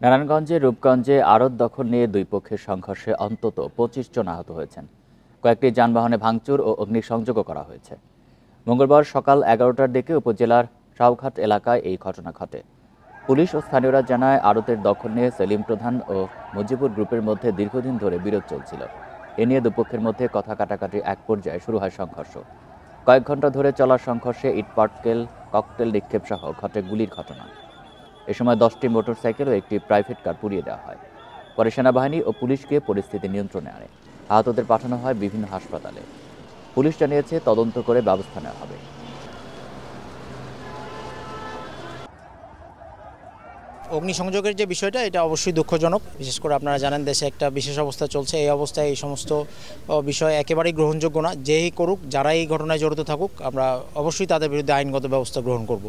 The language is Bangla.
নারায়ণগঞ্জে রূপগঞ্জে আড়ত দখল নিয়ে দুই পক্ষের সংঘর্ষে অন্তত ২৫ জন আহত হয়েছেন। কয়েকটি যানবাহনে ভাঙচুর ও অগ্নিসংযোগও করা হয়েছে। মঙ্গলবার সকাল ১১টার দিকে উপজেলার সাউঘাট এলাকায় এই ঘটনা ঘটে। পুলিশ ও স্থানীয়রা জানায়, আড়তের দখল নিয়ে সেলিম প্রধান ও মুজিবুর গ্রুপের মধ্যে দীর্ঘদিন ধরে বিরোধ চলছিল। এ নিয়ে দুপক্ষের মধ্যে কথা কাটাকাটি এক পর্যায়ে শুরু হয় সংঘর্ষ। কয়েক ঘন্টা ধরে চলা সংঘর্ষে ইটপাটকেল, ককটেল নিক্ষেপ সহ ঘটে গুলির ঘটনা। এ সময় ১০টি মোটরসাইকেল ও একটি প্রাইভেট কার পুড়িয়ে দেওয়া হয়। পরে সেনাবাহিনী ও পুলিশকে পরিস্থিতি নিয়ন্ত্রণে আনে। আহতদের পাঠানো হয় বিভিন্ন হাসপাতালে। পুলিশ জানিয়েছে, তদন্ত করে ব্যবস্থা নেওয়া হবে। অগ্নিসংযোগের যে বিষয়টা, এটা অবশ্যই দুঃখজনক। বিশেষ করে আপনারা জানেন, দেশে একটা বিশেষ অবস্থা চলছে। এই অবস্থায় এই সমস্ত বিষয় একেবারেই গ্রহণযোগ্য না। যেই করুক, যারা এই ঘটনায় জড়িত থাকুক, আমরা অবশ্যই তাদের বিরুদ্ধে আইনগত ব্যবস্থা গ্রহণ করব।